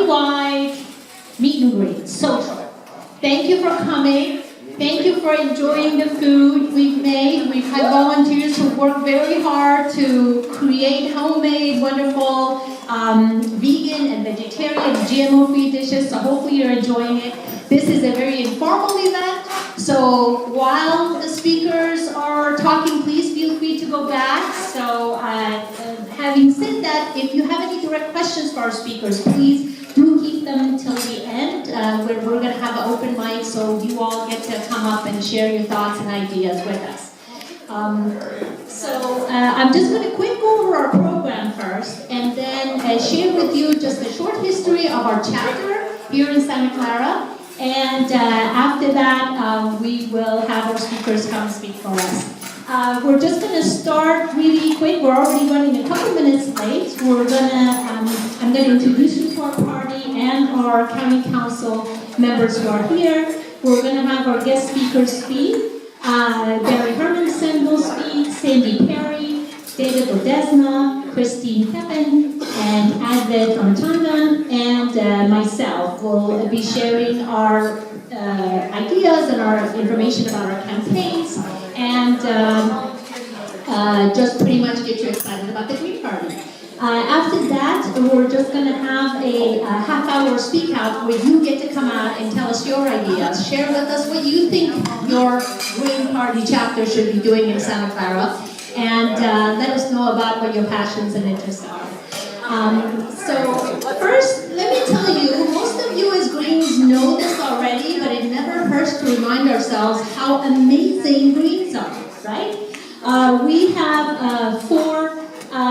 county-wide meet and greet, social. Thank you for coming. Thank you for enjoying the food we've made. We've had volunteers who work very hard to create homemade, wonderful vegan and vegetarian GMO-free dishes, so hopefully you're enjoying it. This is a very informal event, so while the speakers are talking, please feel free to go back. So having said that, if you have any direct questions for our speakers, please do keep them till the end. We're going to have an open mic, so you all get to come up and share your thoughts and ideas with us. I'm just going to quick go over our program first, and then share with you just a short history of our chapter here in Santa Clara. And after that, we will have our speakers come speak for us. We're just going to start really quick. We're already running a couple minutes late. I'm going to introduce you to our party and our county council members who are here. We're going to have our guest speakers speak. Barry Hermanson will speak, Sandy Perry, David Ledesma, Christine Pepin, and Advyth Ramachandran, and myself will be sharing our ideas and our information about our campaigns, and just pretty much get you excited about the Green Party. After that, we're just going to have a half-hour speak out where you get to come out and tell us your ideas. Share with us what you think your Green Party chapter should be doing in Santa Clara, and let us know about what your passions and interests are. So first, let me tell you, most of you as Greens know this already, but it never hurts to remind ourselves how amazing Greens are, right? We have 4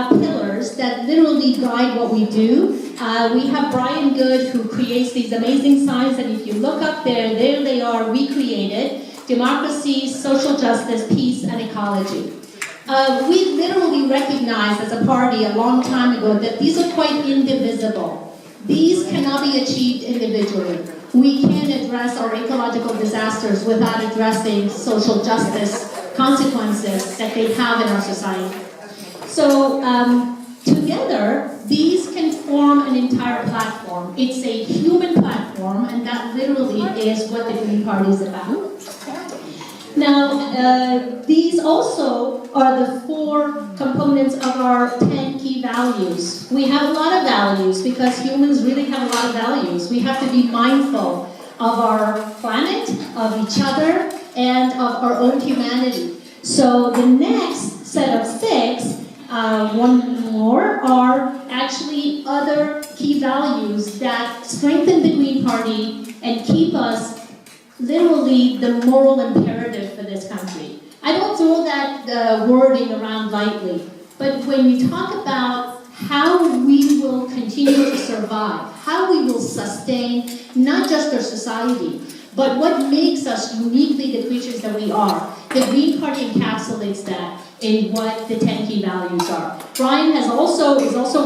pillars that literally guide what we do. We have Brian Good, who creates these amazing signs, and if you look up there they are, we created democracy, social justice, peace, and ecology. We literally recognized as a party a long time ago that these are quite indivisible. These cannot be achieved individually. We can't address our ecological disasters without addressing social justice consequences that they have in our society. So together, these can form an entire platform. It's a human platform, and that literally is what the Green Party is about. Now, these also are the 4 components of our 10 key values. We have a lot of values because humans really have a lot of values. We have to be mindful of our planet, of each other, and of our own humanity. So the next set of 6, one more, are actually other key values that strengthen the Green Party and keep us literally the moral imperative for this country. I don't throw that wording around lightly, but when we talk about how we will continue to survive, how we will sustain not just our society, but what makes us uniquely the creatures that we are, the Green Party encapsulates that in what the 10 key values are. Brian is also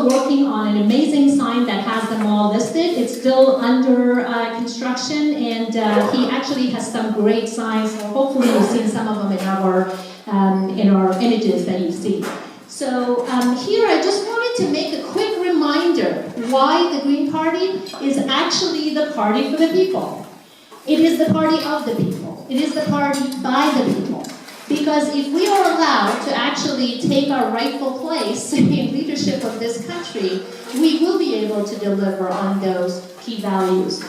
working on an amazing sign that has them all listed. It's still under construction, and he actually has some great signs. Hopefully you've seen some of them in our images that you see. So here I just wanted to make a quick reminder why the Green Party is actually the party for the people. It is the party of the people. It is the party by the people. Because if we are allowed to actually take our rightful place in leadership of this country, we will be able to deliver on those key values.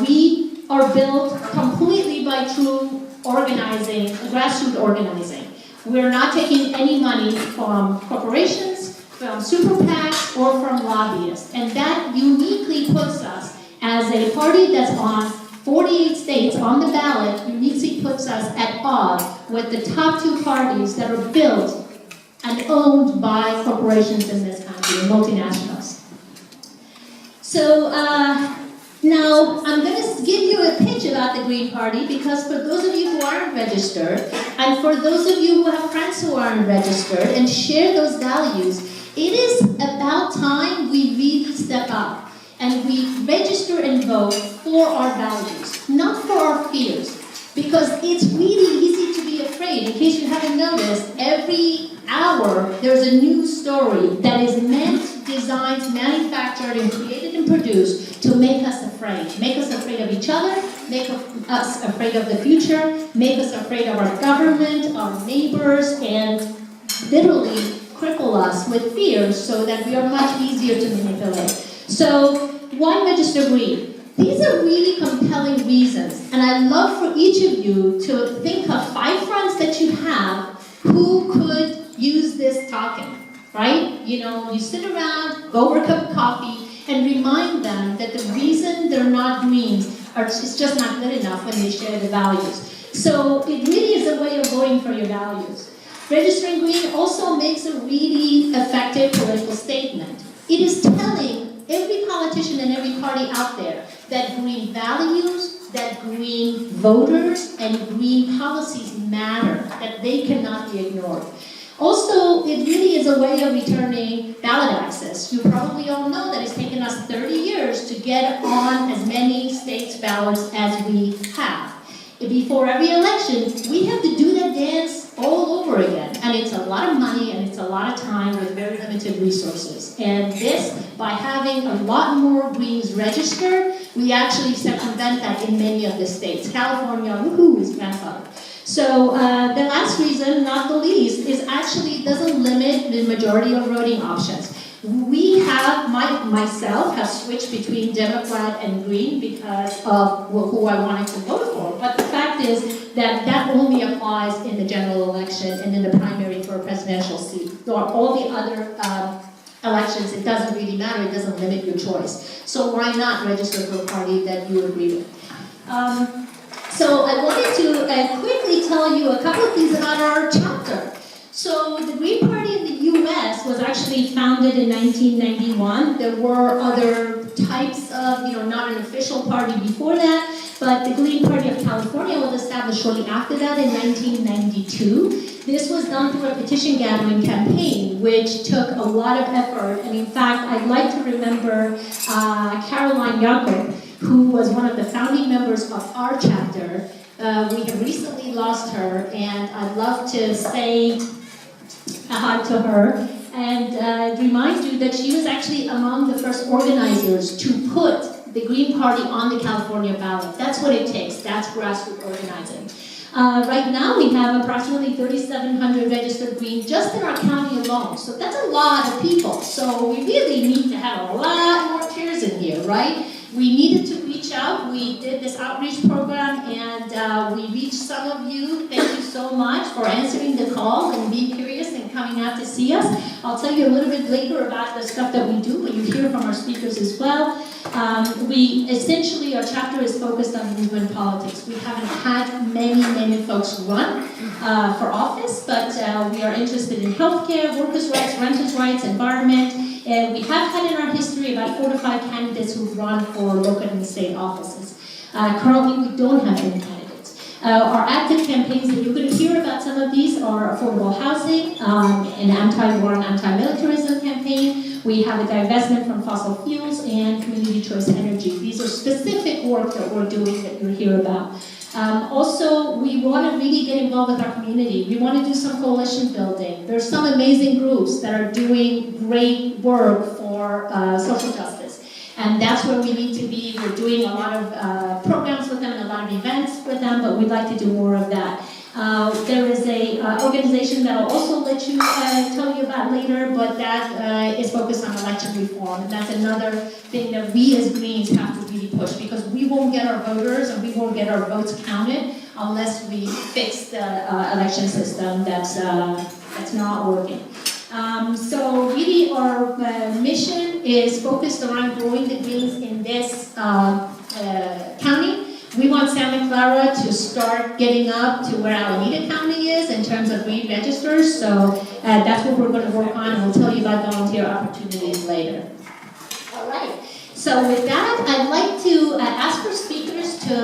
We are built completely by true organizing, grassroots organizing. We're not taking any money from corporations, from super PACs, or from lobbyists. And that uniquely puts us as a party that's on 48 states on the ballot, uniquely puts us at odds with the top 2 parties that are built and owned by corporations in this country, and multinationals. So now I'm going to give you a pitch about the Green Party, because for those of you who aren't registered, and for those of you who have friends who aren't registered and share those values, it is about time we really step up and we register and vote for our values, not for our fears. Because it's really easy to be afraid. In case you haven't noticed, every hour there's a new story that is meant, designed, manufactured, and created in reproduce to make us afraid of each other, make us afraid of the future, make us afraid of our government, our neighbors, and literally cripple us with fear so that we are much easier to manipulate. So, why register green? These are really compelling reasons, and I'd love for each of you to think of 5 friends that you have who could use this token, right? You know, you sit around, go over a cup of coffee, and remind them that the reason they're not green is just not good enough when they share the values. So it really is a way of voting for your values. Registering green also makes a really effective political statement. It is telling every politician and every party out there that green values, that green voters, and green policies matter, that they cannot be ignored. Also, it really is a way of returning ballot access. You probably all know that it's taken us 30 years to get on as many states' ballots as we have. Before every election, we have to do that dance all over again. And it's a lot of money and it's a lot of time with very limited resources. And this, by having a lot more Greens registered, we actually circumvent that in many of the states. California, woohoo, is grandfathered. So the last reason, not the least, is actually doesn't limit the majority of voting options. We have, myself, have switched between Democrat and Green because of who I wanted to vote for. But the fact is that that only applies in the general election and in the primary for a presidential seat. Or all the other elections, it doesn't really matter. It doesn't limit your choice. So why not register for a party that you agree with? So I wanted to quickly tell you a couple of things about our chapter. So the Green Party in the U.S. was actually founded in 1991. There were other types of, not an official party before that, but the Green Party of California was established shortly after that in 1992. This was done through a petition gathering campaign, which took a lot of effort. And in fact, I'd like to remember Caroline Jacob, who was one of the founding members of our chapter. We have recently lost her, and I'd love to say hi to her and remind you that she was actually among the first organizers to put the Green Party on the California ballot. That's what it takes. That's grassroots organizing. Right now, we have approximately 3,700 registered Green just in our county alone. So that's a lot of people. So we really need to have a lot more chairs in here, right? We needed to reach out. We did this outreach program, and we reached some of you. Thank you so much for answering the call and being curious and coming out to see us. I'll tell you a little bit later about the stuff that we do, but you hear from our speakers as well. Essentially, our chapter is focused on movement politics. We haven't had many folks run for office, but we are interested in healthcare, workers' rights, renters' rights, environment. And we have had in our history about 4 to 5 candidates who've run for local and state offices. Currently, we don't have any candidates. Our active campaigns that you're going to hear about, some of these are affordable housing, an anti-war and anti-militarism campaign. We have a divestment from fossil fuels and community choice energy. These are specific work that we're doing that you'll hear about. Also, we want to really get involved with our community. We want to do some coalition building. There's some amazing groups that are doing great work for social justice. And that's where we need to be. We're doing a lot of programs with them and a lot of events with them, but we'd like to do more of that. There is a organization that I'll also let you tell you about later, but that is focused on election reform. And that's another thing that we as Greens have to really push, because we won't get our voters and we won't get our votes counted unless we fix the election system that's not working. So really our mission is focused around growing the Greens in this county. We want Santa Clara to start getting up to where Alameda County is in terms of Green registers. So that's what we're going to work on, and we'll tell you about volunteer opportunities later. All right. So with that, I'd like to ask for speakers to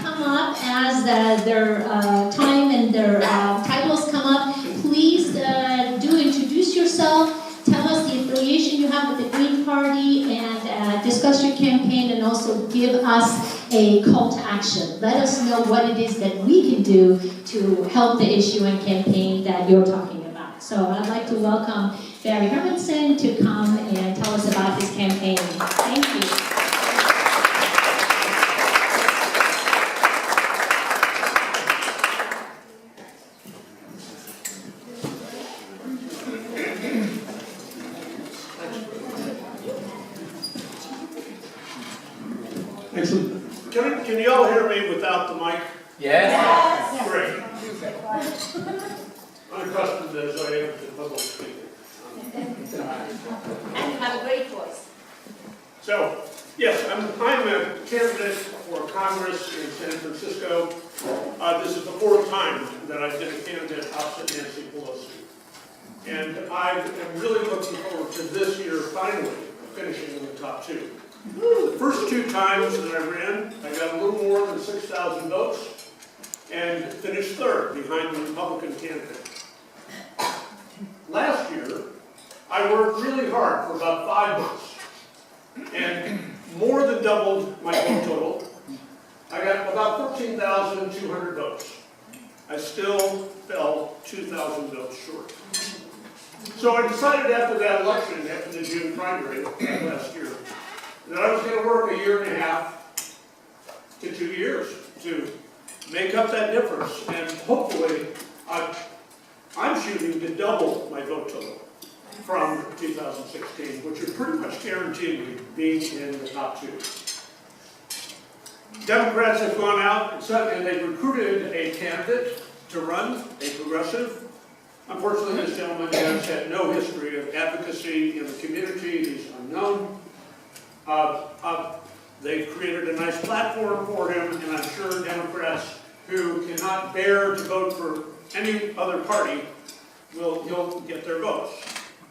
come up as their time and their titles come up. Please do introduce yourself. Tell us the affiliation you have with the Green Party, and discuss your campaign, and also give us a call to action. Let us know what it is that we can do to help the issue and campaign that you're talking about. So I'd like to welcome Barry Hermanson to come and tell us about his campaign. Thank you. Can you all hear me without the mic? Yes. Yes. Great. Unaccustomed as I am to public speaking. And you have a great voice. So, yes, I'm a candidate for Congress in San Francisco. This is the fourth time that I've been a candidate opposite Nancy Pelosi. And I am really looking forward to this year finally finishing in the top two. The first two times that I ran, I got a little more than 6,000 votes and finished third behind the Republican candidate. Last year, I worked really hard for about 5 months and more than doubled my vote total. I got about 13,200 votes. I still fell 2,000 votes short. So I decided after that election, after the June primary last year, that I was going to work 1.5 to 2 years to make up that difference, and hopefully I'm shooting to double my vote total from 2016, which would pretty much guarantee me being in the top two. Democrats have gone out and they've recruited a candidate to run, a progressive. Unfortunately, this gentleman has had no history of advocacy in the community. He's unknown. They've created a nice platform for him, and I'm sure Democrats who cannot bear to vote for any other party he'll get their votes.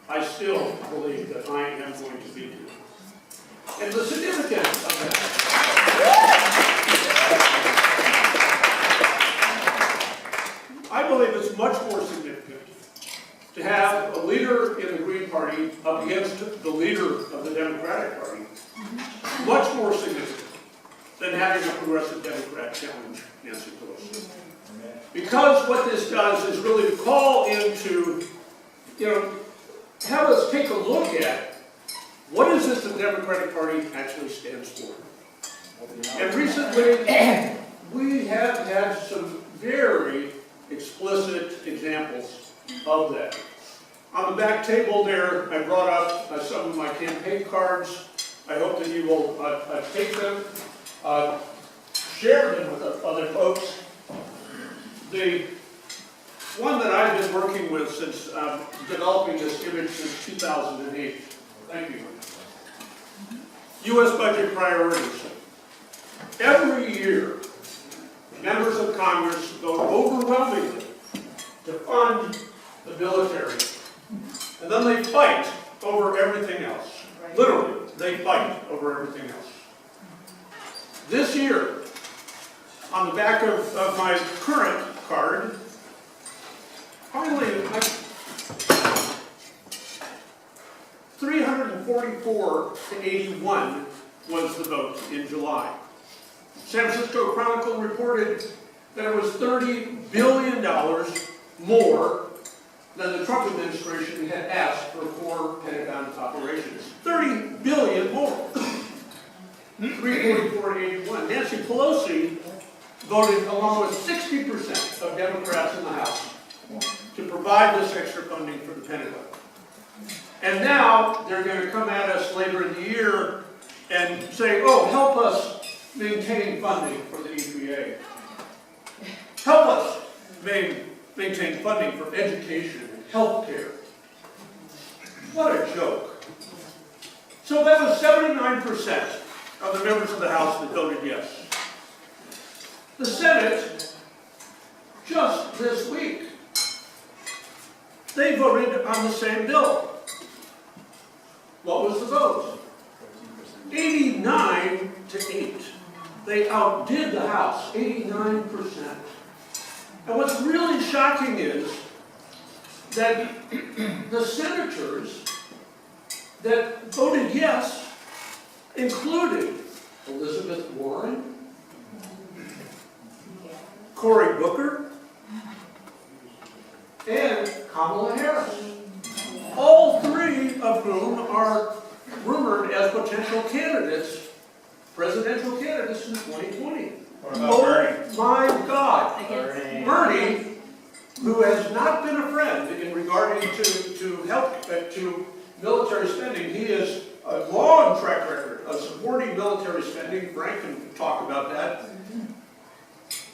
I still believe that I am going to beat him. And the significance of that, I believe it's much more significant to have a leader in the Green Party up against the leader of the Democratic Party. Much more significant than having a progressive Democrat challenge Nancy Pelosi. Because what this does is really call into, have us take a look at what is this the Democratic Party actually stands for. And recently, we have had some very explicit examples of that. On the back table there, I brought up some of my campaign cards. I hope that you will take them, share them with other folks. The one that I've been working with since developing this image since 2008. Thank you. U.S. budget priorities. Every year, members of Congress vote overwhelmingly to fund the military, and then they fight over everything else. Literally, they fight over everything else. This year, on the back of my current card, finally, 344 to 81 was the vote in July. San Francisco Chronicle reported that it was $30 billion more than the Trump administration had asked for Pentagon operations. $30 billion more. 344 to 81. Nancy Pelosi voted along with 60% of Democrats in the House to provide this extra funding for the Pentagon. And now they're going to come at us later in the year and say, oh, help us maintain funding for the EPA. Help us maintain funding for education and health care. What a joke. So that was 79% of the members of the House that voted yes. The Senate, just this week, they voted on the same bill. What was the vote? 89 to 8. They outdid the House, 89%. And what's really shocking is that the senators that voted yes included Elizabeth Warren, Cory Booker, and Kamala Harris. all three of whom are rumored as potential candidates, presidential candidates in 2020. What about Bernie? Oh my God. Bernie. Bernie, who has not been a friend in regarding to help, to military spending. He has a long track record of supporting military spending. Frank can talk about that.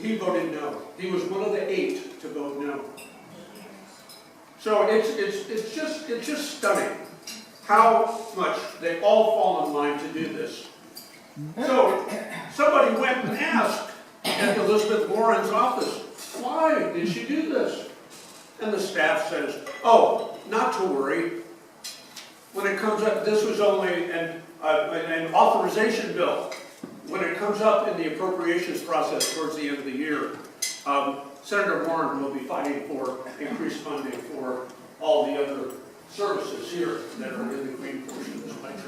He voted no. He was one of the 8 to vote no. So it's just stunning how much they all fall in line to do this. So somebody went and asked at Elizabeth Warren's office, why did she do this? And the staff says, oh, not to worry. When it comes up, this was only an authorization bill. When it comes up in the appropriations process towards the end of the year, Senator Warren will be fighting for increased funding for all the other services here that are in the green portion of this budget.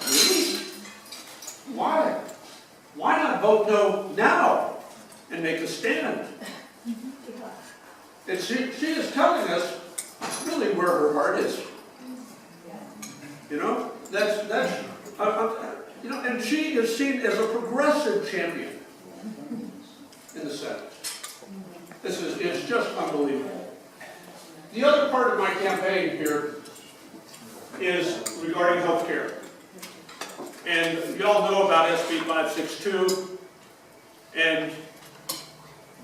Really? Why? Why not vote no now and make a stand? And she is telling us really where her heart is. You know, you know, and she is seen as a progressive champion in the Senate. It's just unbelievable. The other part of my campaign here is regarding health care. And you all know about SF12th, and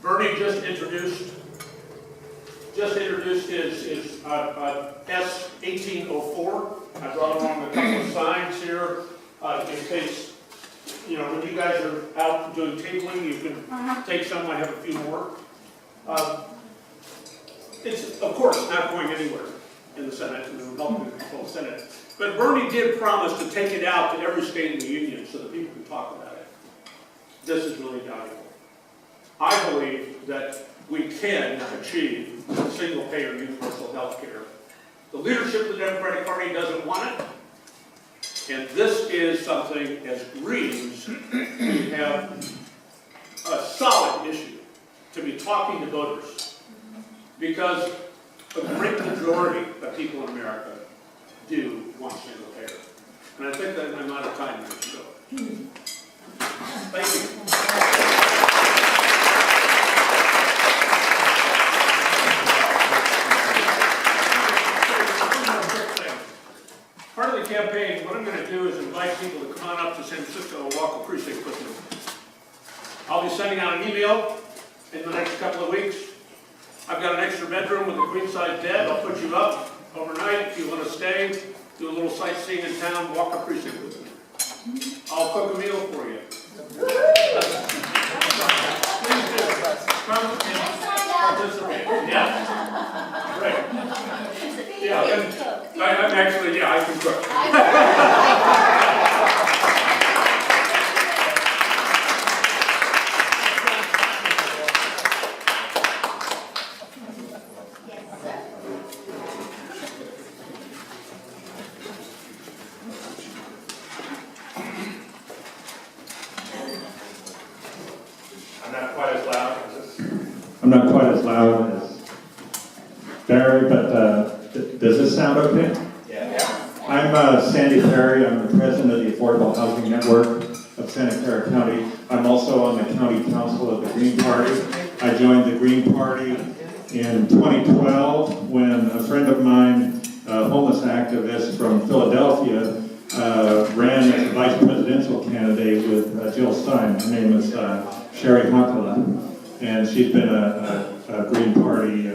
Bernie just introduced his S1804. I brought along a couple of signs here in case, you know, when you guys are out doing tabling, you can take some. I have a few more. It's, of course, not going anywhere in the Senate, in the Republican controlled Senate. But Bernie did promise to take it out to every state in the union so that people can talk about it. This is really valuable. I believe that we can achieve single-payer universal health care. The leadership of the Democratic Party doesn't want it. And this is something, as Greens, we have a solid issue to be talking to voters. Because a great majority of people in America do want single payer. And I think that I'm out of time here, so. Thank you. Part of the campaign, what I'm going to do is invite people to come on up to San Francisco and walk the precinct with me. I'll be sending out an email in the next couple of weeks. I've got an extra bedroom with a queen-size bed. I'll put you up overnight if you want to stay, do a little sightseeing in town, walk a precinct with me. I'll cook a meal for you. Please do. Come and participate. Yeah. Right. Yeah, and I'm actually, yeah, I can cook. I'm not quite as loud as Barry, but does this sound okay? Yeah. I'm Sandy Perry. I'm the president of the Affordable Housing Network of Santa Clara County. I'm also on the county council of the Green Party. I joined the Green Party in 2012 when a friend of mine, a homeless activist from Philadelphia, ran as a vice presidential candidate with Jill Stein. Her name is Sherry Hakala. And she's been a Green Party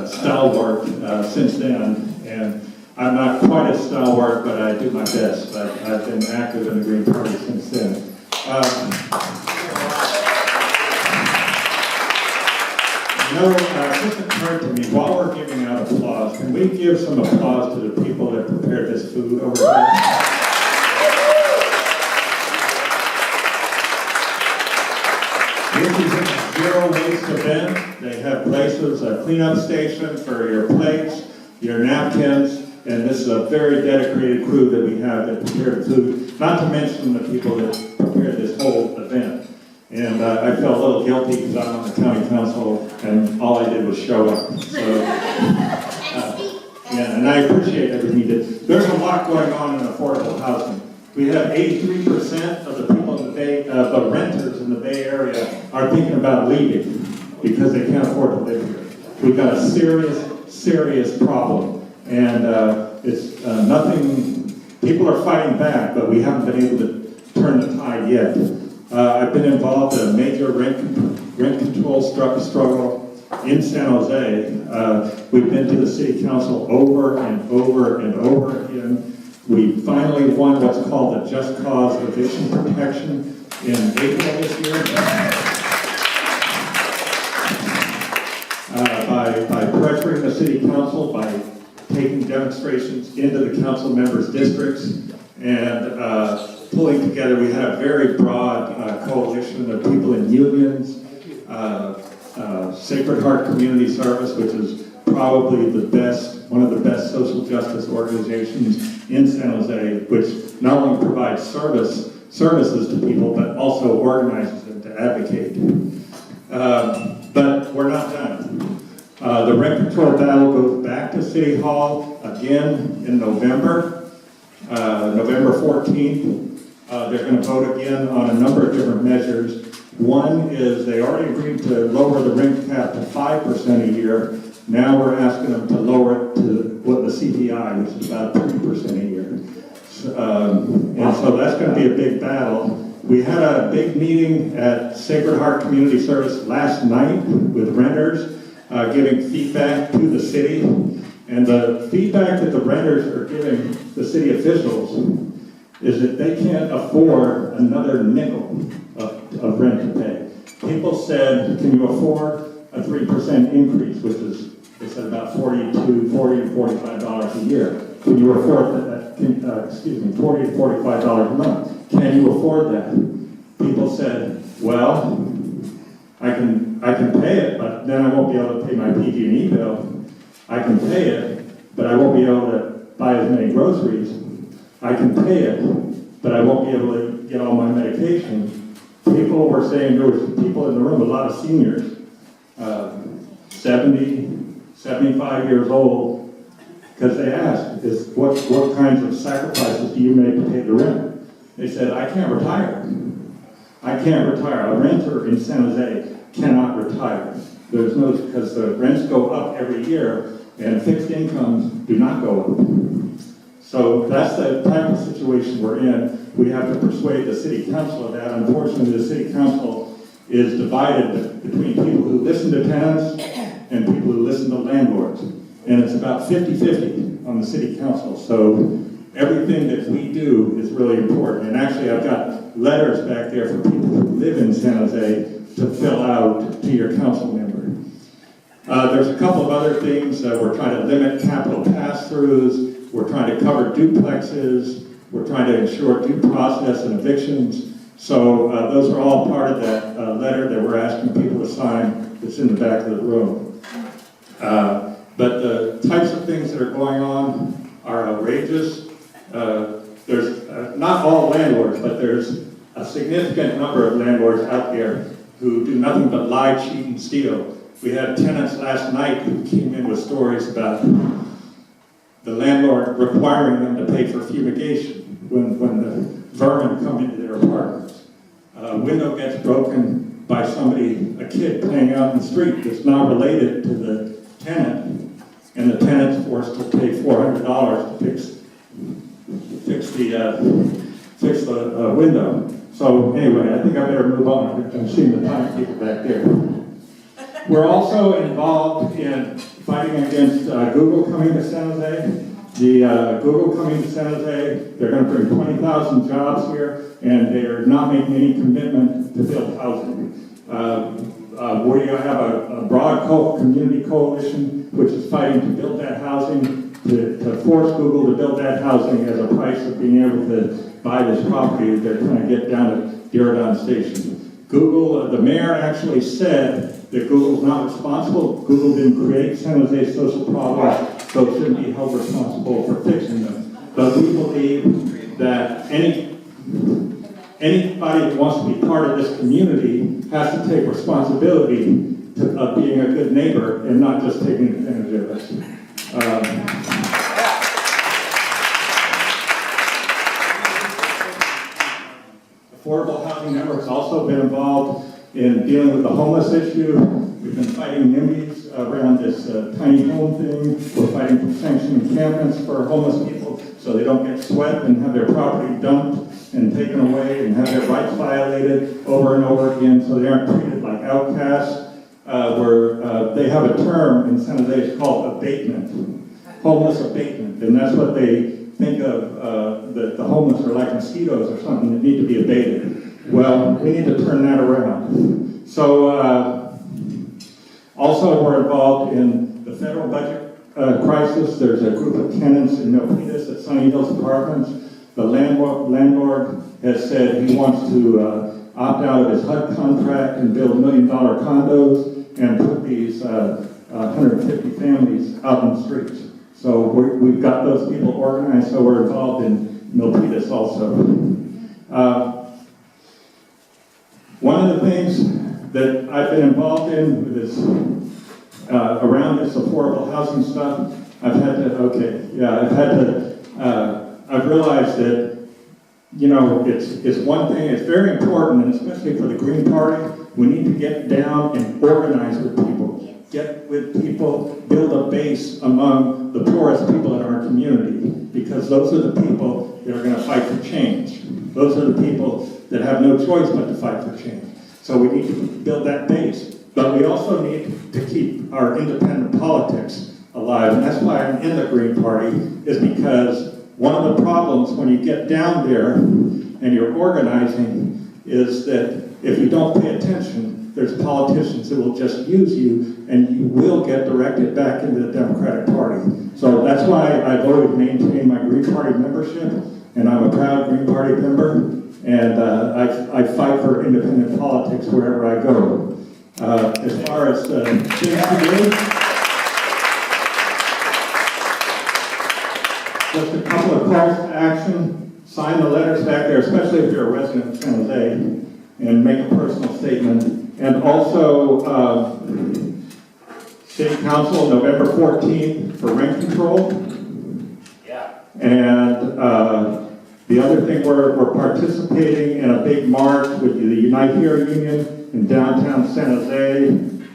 stalwart since then. And I'm not quite as stalwart, but I do my best. I've been active in the Green Party since then. It just occurred to me, while we're giving out applause, can we give some applause to the people that prepared this food over here? This is a zero waste event. They have places, a cleanup station for your plates, your napkins, and this is a very dedicated crew that we have that prepared food, not to mention the people that prepared this whole event. And I felt a little guilty because I'm on the county council and all I did was show up. So, And I appreciate everything you did. There's a lot going on in affordable housing. We have 83% of the people in the Bay, the renters in the Bay Area are thinking about leaving because they can't afford to live here. We've got a serious problem. And it's nothing, people are fighting back, but we haven't been able to turn the tide yet. I've been involved in a major rent control struggle in San Jose. We've been to the city council over and over again. We finally won what's called the Just Cause Eviction Protection in April this year. By pressuring the city council, by taking demonstrations into the council members' districts, and pulling together, we had a very broad coalition of people in unions, Sacred Heart Community Service, which is probably the best, one of the best social justice organizations in San Jose, which not only provides services to people, but also organizes them to advocate. But we're not done. The rent control battle goes back to City Hall again in November, November 14th. They're going to vote again on a number of different measures. One is they already agreed to lower the rent cap to 5% a year. Now we're asking them to lower it to what the CPI, which is about 3% a year. And so that's going to be a big battle. We had a big meeting at Sacred Heart Community Service last night with renters, giving feedback to the city. And the feedback that the renters are giving the city officials is that they can't afford another nickel of rent to pay. People said, can you afford a 3% increase, which is, they said about $40 to $45 a year. Can you afford that, $40 to $45 a month? Can you afford that? People said, well, I can pay it, but then I won't be able to pay my PG&E bill. I can pay it, but I won't be able to buy as many groceries. I can pay it, but I won't be able to get all my medication. People were saying, there was people in the room, a lot of seniors, 70, 75 years old, because they asked, what kinds of sacrifices do you make to pay the rent? They said, I can't retire. I can't retire. A renter in San Jose cannot retire. There's no, because the rents go up every year, and fixed incomes do not go up. So that's the type of situation we're in. We have to persuade the city council of that. Unfortunately, the city council is divided between people who listen to tenants and people who listen to landlords. And it's about 50-50 on the city council. So everything that we do is really important. And actually, I've got letters back there for people who live in San Jose to fill out to your council member. There's a couple of other things. We're trying to limit capital pass-throughs. We're trying to cover duplexes. We're trying to ensure due process and evictions. So those are all part of that letter that we're asking people to sign that's in the back of the room. But the types of things that are going on are outrageous. There's not all landlords, but there's a significant number of landlords out there who do nothing but lie, cheat, and steal. We had tenants last night who came in with stories about the landlord requiring them to pay for fumigation when the vermin come into their apartments. A window gets broken by somebody, a kid playing out in the street that's not related to the tenant, and the tenant's forced to pay $400 to fix the window. So anyway, I think I better move on. I'm seeing the timekeeper back there. We're also involved in fighting against Google coming to San Jose. The Google coming to San Jose, they're going to bring 20,000 jobs here, and they're not making any commitment to build housing. We have a broad community coalition which is fighting to build that housing, to force Google to build that housing as a price of being able to buy this property that they're trying to get down at Diridon Station. Google, the mayor actually said that Google's not responsible. Google didn't create San Jose's social problems, so it shouldn't be held responsible for fixing them. But we believe that anybody that wants to be part of this community has to take responsibility of being a good neighbor and not just taking advantage of us. Affordable Housing Network's also been involved in dealing with the homeless issue. We've been fighting NIMBYs around this tiny home thing. We're fighting for sanctioned encampments for homeless people so they don't get swept and have their property dumped and taken away and have their rights violated over and over again so they aren't treated like outcasts. They have a term in San Jose called abatement, homeless abatement, and that's what they think of, that the homeless are like mosquitoes or something that need to be abated. Well, we need to turn that around. So, also we're involved in the federal budget crisis. There's a group of tenants in Milpitas at Sunny Hills Apartments. The landlord has said he wants to opt out of his HUD contract and build $1 million condos and put these 150 families out on the streets. So we've got those people organized, so we're involved in Milpitas also. One of the things that I've been involved in with this, around this affordable housing stuff, I've realized that, you know, it's one thing, it's very important, and especially for the Green Party, we need to get down and organize with people. Get with people, build a base among the poorest people in our community, because those are the people that are going to fight for change. Those are the people that have no choice but to fight for change. So we need to build that base. But we also need to keep our independent politics alive, and that's why I'm in the Green Party, is because one of the problems when you get down there and you're organizing is that if you don't pay attention, there's politicians that will just use you, and you will get directed back into the Democratic Party. So that's why I've always maintained my Green Party membership, and I'm a proud Green Party member, and I fight for independent politics wherever I go. As far as things to do, just a couple of calls to action. Sign the letters back there, especially if you're a resident of San Jose, and make a personal statement. And also, City Council, November 14th for rent control. Yeah. And the other thing, we're participating in a big march with the Unite Here Union in downtown San Jose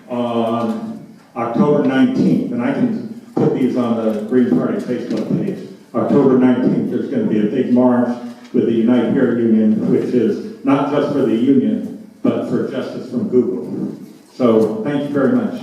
on October 19th. And I can put these on the Green Party Facebook page. October 19th, there's going to be a big march with the Unite Here Union, which is not just for the union, but for justice from Google. So thank you very much.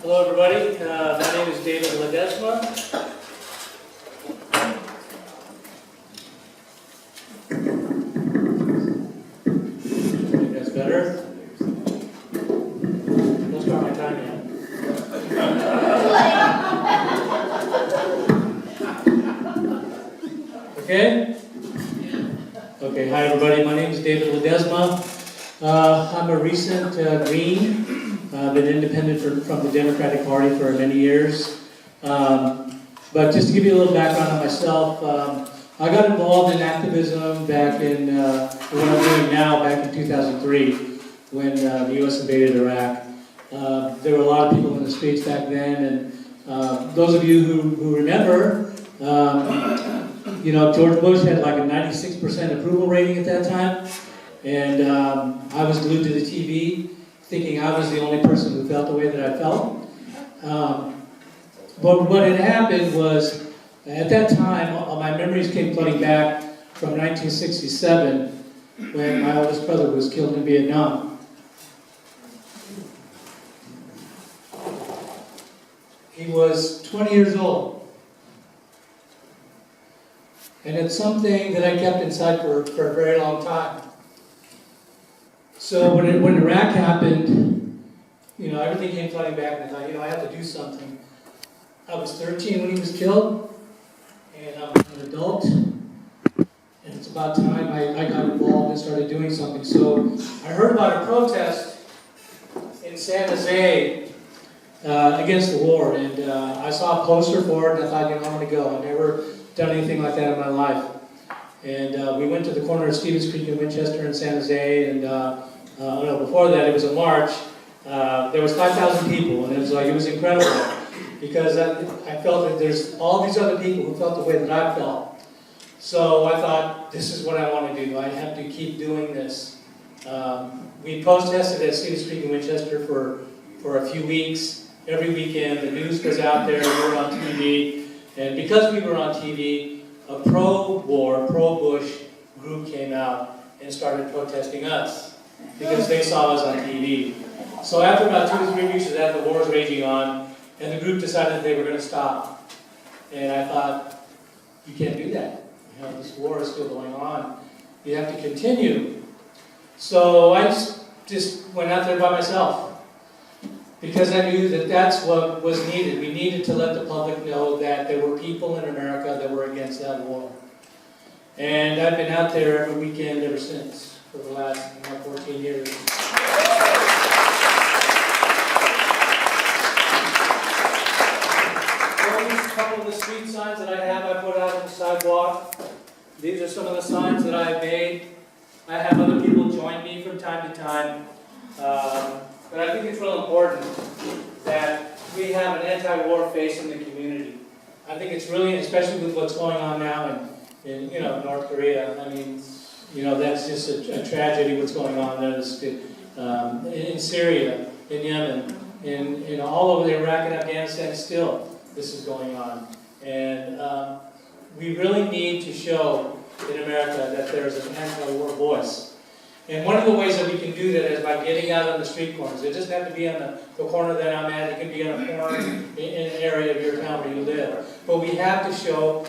Hello, everybody. My name is David Ledesma. That's better. Don't start my time yet. Okay? Okay, hi, everybody. My name is David Ledesma. I'm a recent Green. I've been independent from the Democratic Party for many years. But just to give you a little background on myself, I got involved in activism back in, what I'm doing now, back in 2003, when the U.S. invaded Iraq. There were a lot of people in the streets back then, and those of you who remember, you know, George Bush had like a 96% approval rating at that time, and I was glued to the TV, thinking I was the only person who felt the way that I felt. But what had happened was, at that time, all my memories came flooding back from 1967, when my oldest brother was killed in Vietnam. He was 20 years old. And it's something that I kept inside for a very long time. So when Iraq happened, you know, everything came flooding back, and I thought, you know, I have to do something. I was 13 when he was killed, and I'm an adult, and it's about time I got involved and started doing something. So I heard about a protest in San Jose against the war, and I saw a poster for it, and I thought, you know, I'm going to go. I've never done anything like that in my life. And we went to the corner of Stevens Creek in Winchester and San Jose, and no, before that it was a march. There was 5,000 people, and it was incredible, because I felt that there's all these other people who felt the way that I felt. So I thought, this is what I want to do. I have to keep doing this. We protested at Stevens Creek in Winchester for a few weeks. Every weekend, the news was out there, we were on TV, and because we were on TV, a pro-war, pro-Bush group came out and started protesting us because they saw us on TV. So after about 2 to 3 weeks of that, the war was raging on, and the group decided they were going to stop. And I thought, you can't do that. You know, this war is still going on. You have to continue. So I just went out there by myself, because I knew that that's what was needed. We needed to let the public know that there were people in America that were against that war. And I've been out there every weekend ever since, for the last 14 years. A couple of the street signs that I have, I put out on the sidewalk. These are some of the signs that I've made. I have other people join me from time to time. But I think it's real important that we have an anti-war face in the community. I think it's really, especially with what's going on now in North Korea. I mean, you know, that's just a tragedy what's going on there. In Syria, in Yemen, in all over Iraq and Afghanistan, still this is going on. And we really need to show in America that there's an anti-war voice. And one of the ways that we can do that is by getting out on the street corners. It doesn't have to be on the corner that I'm at. It can be on a corner in an area of your town where you live. But we have to show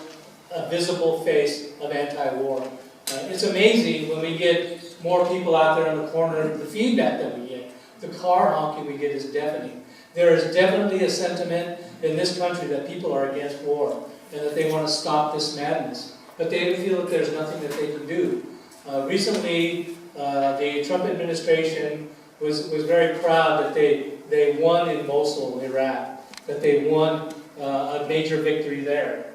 a visible face of anti-war. It's amazing when we get more people out there on the corner, the feedback that we get. The car honking we get is deafening. There is definitely a sentiment in this country that people are against war and that they want to stop this madness. But they feel that there's nothing that they can do. Recently, the Trump administration was very proud that they won in Mosul, Iraq, that they won a major victory there.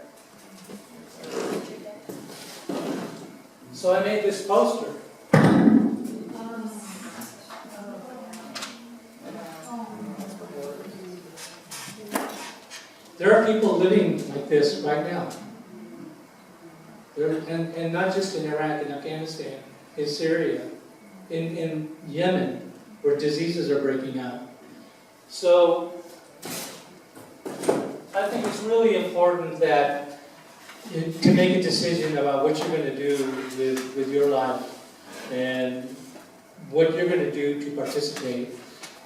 So I made this poster. There are people living like this right now. And not just in Iraq and Afghanistan, in Syria, in Yemen, where diseases are breaking out. So I think it's really important that to make a decision about what you're going to do with your life and what you're going to do to participate.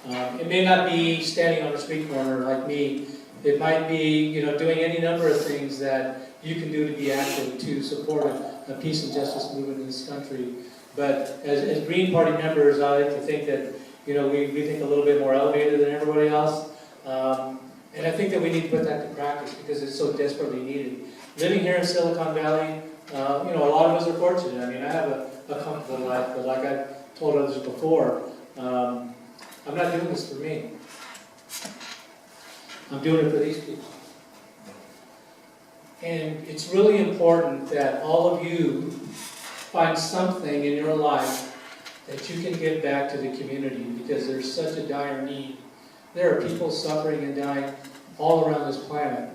It may not be standing on a street corner like me. It might be, doing any number of things that you can do to be active to support a peace and justice movement in this country. But as Green Party members, I like to think that, we think a little bit more elevated than everybody else. And I think that we need to put that to practice because it's so desperately needed. Living here in Silicon Valley, a lot of us are fortunate. I mean, I have a comfortable life, but like I told others before, I'm not doing this for me. I'm doing it for these people. And it's really important that all of you find something in your life that you can give back to the community because there's such a dire need. There are people suffering and dying all around this planet.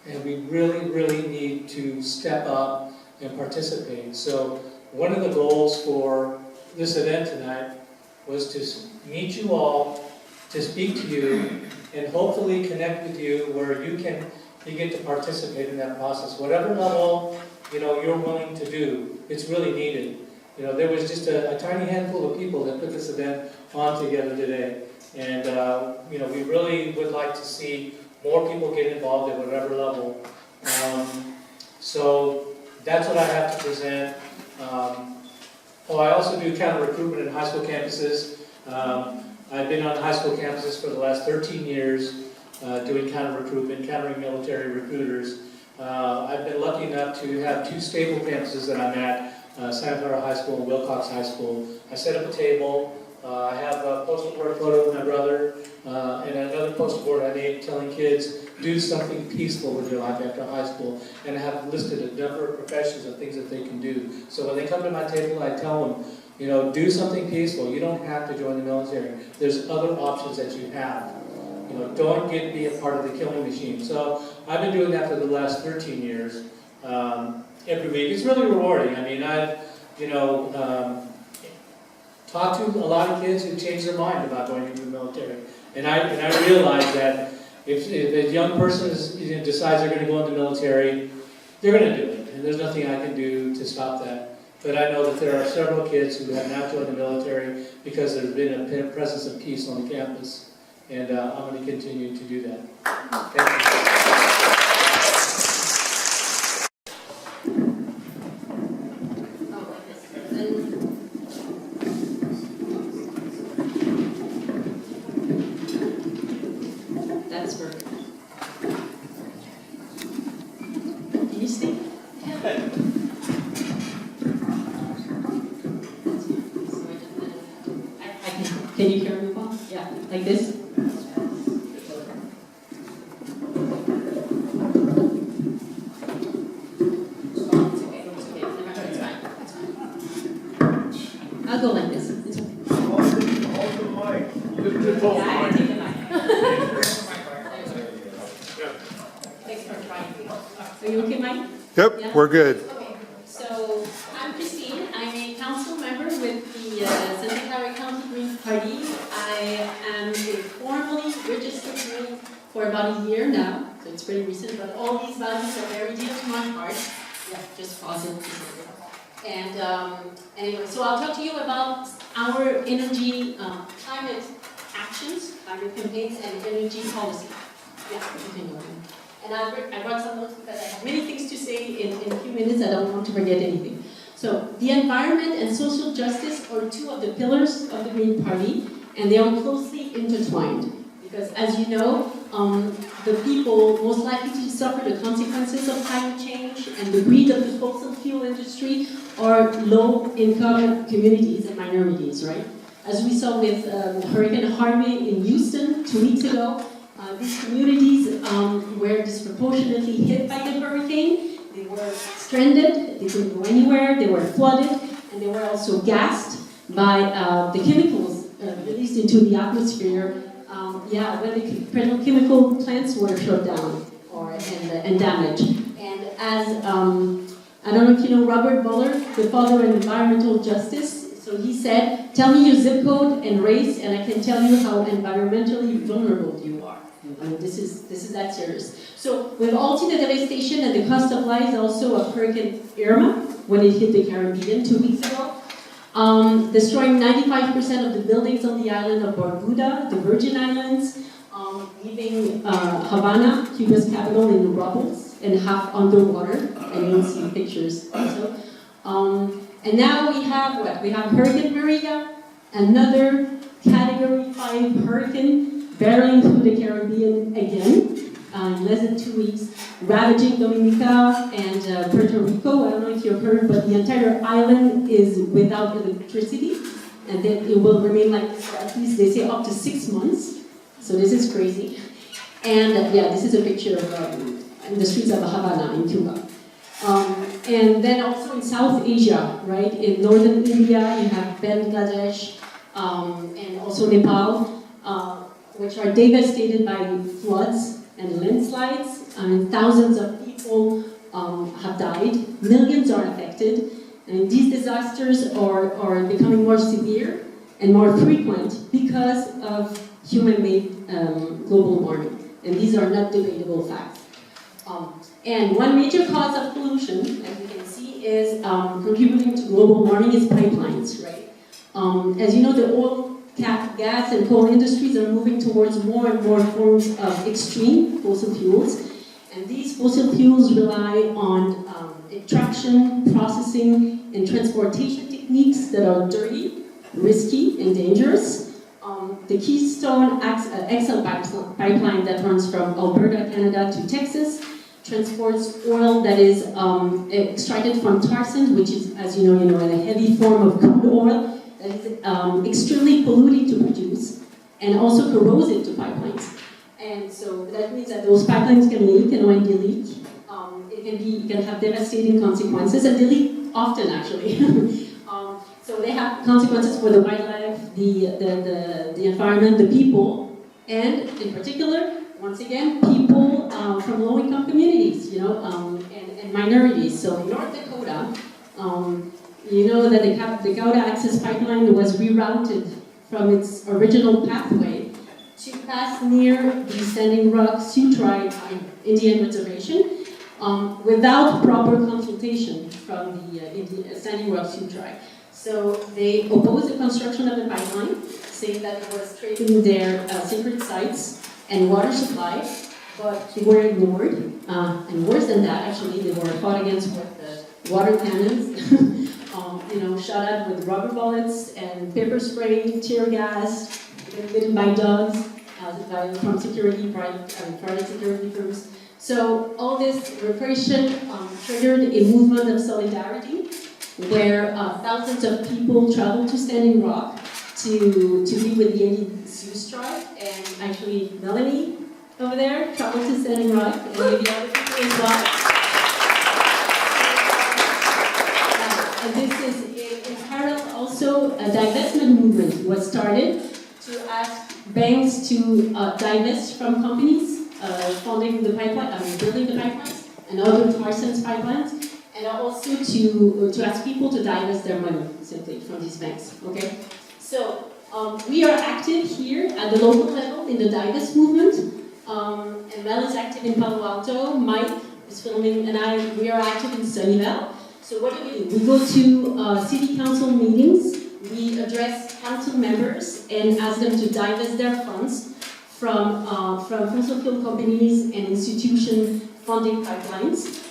And we really, really need to step up and participate. So one of the goals for this event tonight was to meet you all, to speak to you, and hopefully connect with you where you get to participate in that process. Whatever level you're willing to do, it's really needed. There was just a tiny handful of people that put this event on together today. And we really would like to see more people get involved at whatever level. So that's what I have to present. Oh, I also do counter recruitment in high school campuses. I've been on high school campuses for the last 13 years, doing counter recruitment, countering military recruiters. I've been lucky enough to have 2 stable campuses that I'm at, Santa Clara High School and Wilcox High School. I set up a table. I have a poster board photo of my brother, and another poster board I made telling kids, do something peaceful with your life after high school, and I have listed a number of professions of things that they can do. So when they come to my table, I tell them, you know, do something peaceful. You don't have to join the military. There's other options that you have. You know, don't be a part of the killing machine. So I've been doing that for the last 13 years, every week. It's really rewarding. I mean, I've, talked to a lot of kids who changed their mind about going into the military. And I realize that if a young person decides they're going to go into the military, they're going to do it. And there's nothing I can do to stop that. But I know that there are several kids who have not joined the military because there's been a presence of peace on the campus. And I'm going to continue to do that. Thank you. That's perfect. Can you see? Can you hear me well? Yeah, like this? I'll go like this. It's okay. Yeah, I take the mic. Thanks for trying. Are you okay, Mike? Yep, Yeah? we're good. Okay, so I'm Christine. I'm a council member with the Santa Clara County Green Party. I am a formally registered Green for about a year now, so it's pretty recent, but all these values are very dear to my heart. Yeah, just pause it. And anyway, so I'll talk to you about our energy climate actions, climate campaigns, and energy policy. Yeah, continue. And I brought some notes because I have many things to say in a few minutes. I don't want to forget anything. So the environment and social justice are 2 of the pillars of the Green Party, and they are closely intertwined. Because as you know, the people most likely to suffer the consequences of climate change and the greed of the fossil fuel industry are low-income communities and minorities, right? As we saw with Hurricane Harvey in Houston 2 weeks ago, these communities were disproportionately hit by the hurricane. They were stranded, they couldn't go anywhere, they were flooded, and they were also gassed by the chemicals released into the atmosphere when the petrochemical plants were shut down and damaged. And as, I don't know if you know Robert Buller, the father of environmental justice, so he said, tell me your zip code and race, and I can tell you how environmentally vulnerable you are. I mean, this is that serious. So with all the devastation and the cost of lives also of Hurricane Irma, when it hit the Caribbean 2 weeks ago, destroying 95% of the buildings on the island of Barbuda, the Virgin Islands, leaving Havana, Cuba's capital, in rubbles and half underwater, and you'll see pictures also. And now we have what? We have Hurricane Maria, another Category 5 hurricane, barreling through the Caribbean again, in less than 2 weeks, ravaging Dominica and Puerto Rico. I don't know if you've heard, but the entire island is without electricity, and then it will remain like this for at least, they say, up to 6 months. So this is crazy. And this is a picture of in the streets of Havana in Cuba. And then also in South Asia, right? In northern India, you have Bangladesh, and also Nepal, which are devastated by floods and landslides. I mean, thousands of people have died, millions are affected, and these disasters are becoming more severe and more frequent because of human-made global warming. And these are not debatable facts. And one major cause of pollution, as you can see, is contributing to global warming is pipelines, right? As you know, the oil, gas, and coal industries are moving towards more and more forms of extreme fossil fuels. And these fossil fuels rely on extraction, processing, and transportation technology techniques that are dirty, risky, and dangerous. The Keystone XL pipeline that runs from Alberta, Canada to Texas transports oil that is extracted from tar sand, which is, as you know, a heavy form of crude oil that is extremely polluting to produce and also corrosive to pipelines. And so that means that those pipelines can leak, and when they leak, it can have devastating consequences, and they leak often actually. So they have consequences for the wildlife, the environment, the people, and in particular, once again, people from low-income communities, and minorities. So in North Dakota, you know that the Dakota Access Pipeline was rerouted from its original pathway to pass near the Standing Rock Sioux Tribe Indian Reservation without proper consultation from the Standing Rock Sioux Tribe. So they opposed the construction of the pipeline, saying that it was threatening their sacred sites and water supply, but they were ignored. And worse than that, actually, they were fought against with water cannons, shot at with rubber bullets and pepper spray, tear gas, bitten by dogs from private security firms. So all this repression triggered a movement of solidarity, where thousands of people traveled to Standing Rock to be with the Indian Sioux tribe, and actually Melanie over there traveled to Standing Rock, and maybe other people as well. And this is in parallel also a divestment movement was started to ask banks to divest from companies funding the pipeline, building the pipelines and other tar sands pipelines. And also to ask people to divest their money, simply, from these banks, okay? So, we are active here at the local level in the divest movement. And Mel is active in Palo Alto, Mike is filming, and we are active in Sunnyvale. So what do? We go to city council meetings, we address council members and ask them to divest their funds from fossil fuel companies and institution funding pipelines.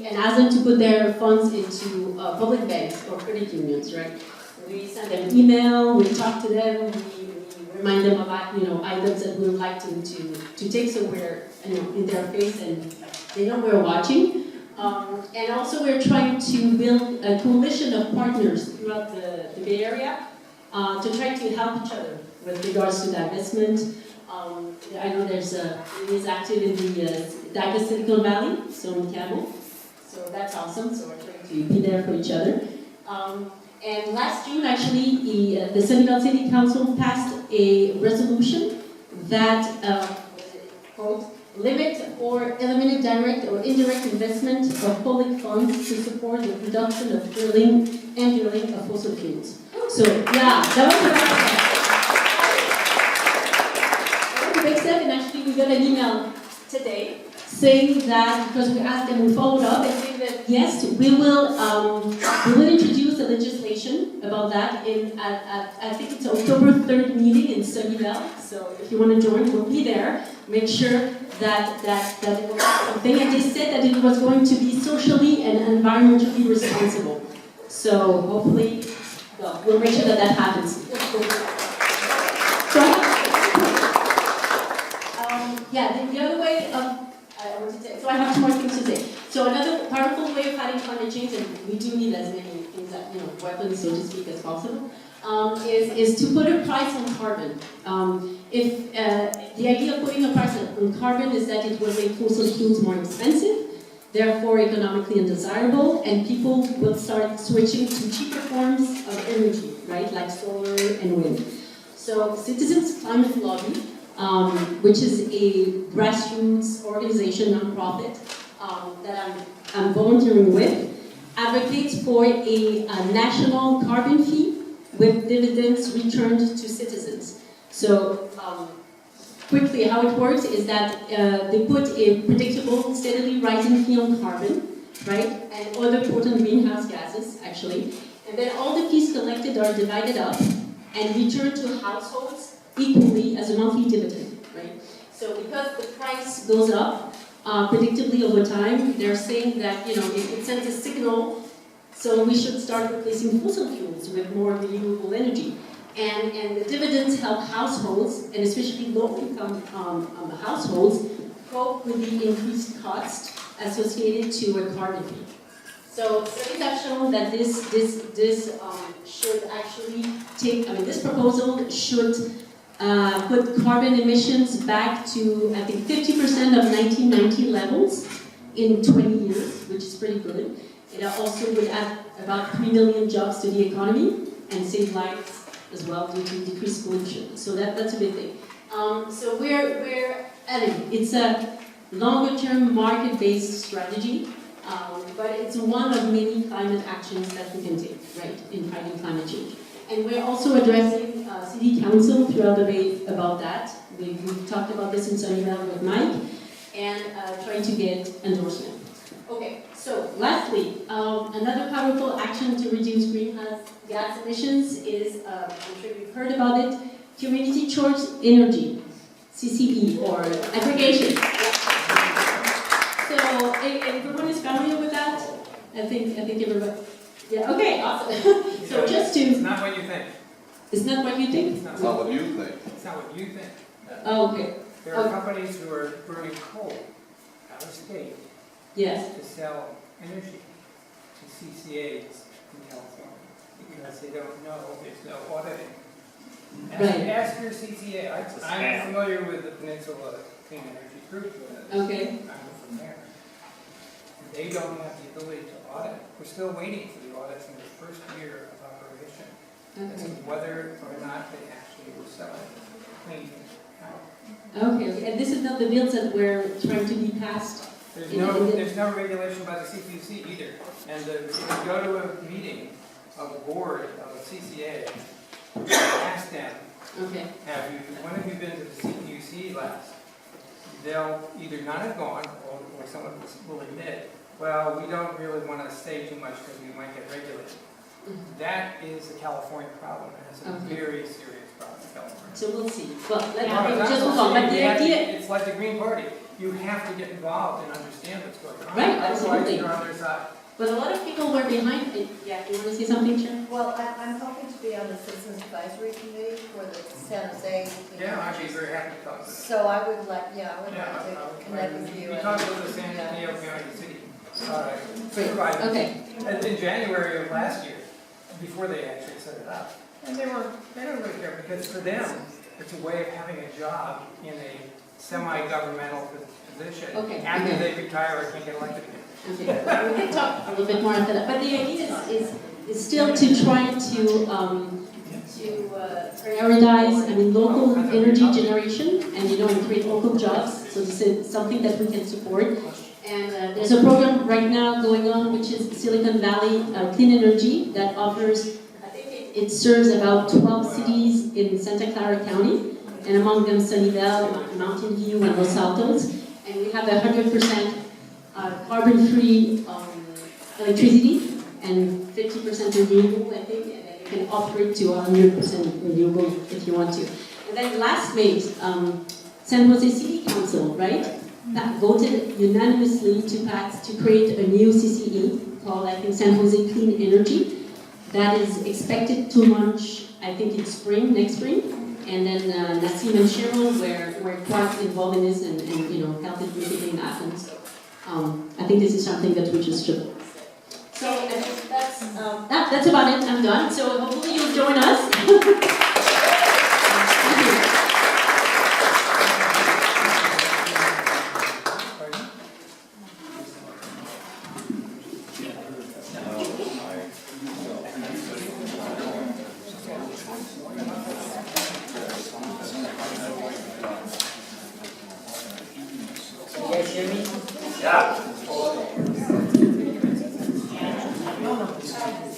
And ask them to put their funds into public banks or credit unions, right? We send them email, we talk to them, we remind them about items that we would like to take somewhere in their face, and they know we're watching. And also we're trying to build a coalition of partners throughout the Bay Area to try to help each other with regards to divestment. I know it is active in the Divest Silicon Valley, so in Camel. So that's awesome, so we're trying to be there for each other. And last June, actually, the Sunnyvale City Council passed a resolution that, quote, limit or eliminate direct or indirect investment of public funds to support the production of drilling of fossil fuels. So, yeah, that was a big step, and actually we got an email today saying that, because we asked them, we followed up and saying that yes, we will introduce a legislation about that at I think it's October 3rd meeting in Sunnyvale. So if you want to join, we'll be there. Make sure that it will be something. And they said that it was going to be socially and environmentally responsible. So hopefully, we'll make sure that happens. The other way of so I have two more things to say. So another powerful way of fighting climate change, and we do need as many things that, weapons, so to speak, as possible, is to put a price on carbon. If the idea of putting a price on carbon is that it will make fossil fuels more expensive, therefore economically undesirable, and people will start switching to cheaper forms of energy, right, like solar and wind. So Citizens Climate Lobby, which is a grassroots organization, nonprofit, that I'm volunteering with, advocates for a national carbon fee with dividends returned to citizens. So quickly, how it works is that they put a predictable, steadily rising fee on carbon, right, and other potent greenhouse gases, actually, and then all the fees collected are divided up and returned to households equally as a monthly dividend, right? So because the price goes up predictably over time, they're saying that it sends a signal So we should start replacing fossil fuels with more renewable energy. And the dividends help households, and especially low-income households, cope with the increased cost associated to a carbon fee. So studies have shown that this should actually take, this proposal should put carbon emissions back to, I think, 50% of 1990 levels in 20 years, which is pretty good. It also would add about 3 million jobs to the economy and save lives as well due to decreased pollution. So that's a big thing. So we're adding. It's a longer-term market-based strategy, but it's one of many climate actions that we can take, right, in fighting climate change. And we're also addressing City Council throughout the debate about that. We've talked about this in Sunnyvale with Mike, and trying to get endorsement. Okay, so lastly, another powerful action to reduce greenhouse gas emissions is, I'm sure you've heard about it, community choice energy, CCE, or aggregation. So, everyone is familiar with that? I think everybody, yeah, okay, awesome. So just to... It's not what you think. It's not what you think? It's not what you think. It's not what you think. Oh, okay. There are companies who are burning coal out of state Yes. to sell energy to CCAs in California because they don't know, there's no auditing. Right. Ask your CCA. I'm familiar with the Peninsula Clean Energy Group. Okay. I'm from there. They don't have the ability to audit. We're still waiting for the audits in the first year of operation. As to whether or not they actually were selling clean power. Okay, and this is not the bills that we're trying to be passed. There's no regulation by the CPUC either. And if you go to a meeting of the board of a CCA, ask them, Okay. when have you been to the CPUC last? They'll either not have gone, or some of us will admit, well, we don't really want to say too much because we might get regulated. That is a California problem, and it's a very serious problem in California. So we'll see. Well, let's No, just move on. But the idea, it's like the Green Party. You have to get involved and understand what's going on. Right, Otherwise, absolutely. you're on their side. but a lot of people were behind it. Yeah, you want to say something, Sharon? Well, I'm hoping to be on the Citizens Advisory Committee for the San Jose. Yeah, I'd be very happy to talk to them. So I would like, Yeah, to connect with you. We talked with the San Diego County City Great. supervisors Okay. in January of last year, before they actually set it up. And they don't really care, because for them, it's a way of having a job in a semi-governmental position. Okay, After okay. they retire or can't get elected again. Okay. We can talk a little bit more after that. But the idea is still to try to prioritize, local energy generation and create local jobs. So this is something that we can support. And there's a program right now going on, which is Silicon Valley Clean Energy, that offers, I think it serves about 12 cities in Santa Clara County, and among them Sunnyvale, Mountain View, and Los Altos. And we have 100% carbon-free electricity and 50% renewable, I think, and then you can operate to 100% renewable if you want to. And then last May, San Jose City Council, right, that voted unanimously to create a new CCE called, I think, San Jose Clean Energy. That is expected to launch, I think, next spring. And then Nassim and Cheryl were quite involved in this and helped it make it happen. So I think this is something that we just should. So I think that's about it. I'm done. So hopefully you'll join us. Thank you.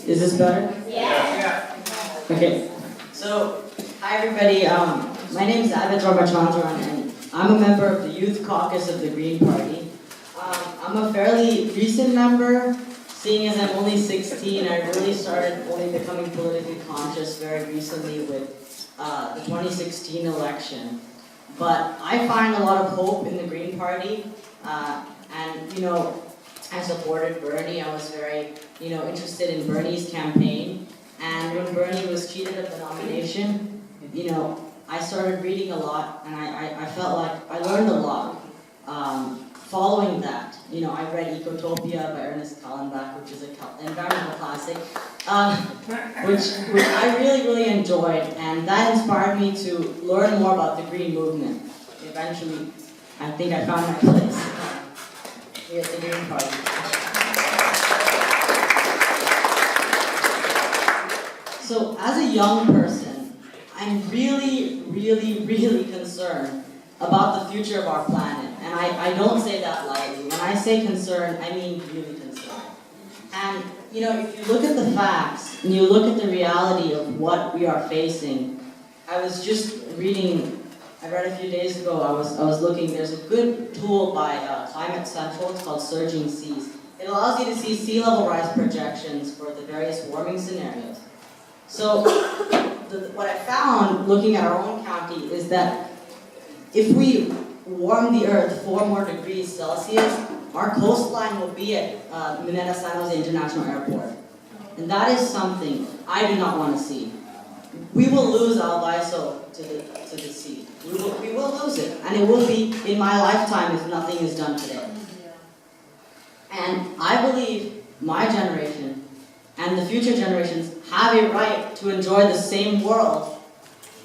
Is this better? Yeah. Okay. So, hi everybody. My name is Advyth Ramachandran, and I'm a member of the Youth Caucus of the Green Party. I'm a fairly recent member, seeing as I'm only 16. I really started only becoming politically conscious very recently with the 2016 election. But I find a lot of hope in the Green Party, and I supported Bernie. I was very, interested in Bernie's campaign. And when Bernie was cheated of the nomination, I started reading a lot, and I felt like I learned a lot following that. I read Ecotopia by Ernest Callenbach, which is an environmental classic, which I really, really enjoyed, and that inspired me to learn more about the green movement. Eventually, I think I found my place here at the Green Party. So, as a young person, I'm really, really, really concerned about the future of our planet. And I don't say that lightly. When I say concerned, I mean really concerned. And, if you look at the facts, and you look at the reality of what we are facing, I was just reading, I read a few days ago, I was looking, there's a good tool by Climate Central, it's called Surging Seas. It allows you to see sea level rise projections for the various warming scenarios. So, what I found, looking at our own county, is that if we warm the earth 4 more degrees Celsius, our coastline will be at Mineta San Jose International Airport. And that is something I do not want to see. We will lose Advyth to the sea. We will lose it. And it will be in my lifetime if nothing is done today. And I believe my generation and the future generations have a right to enjoy the same world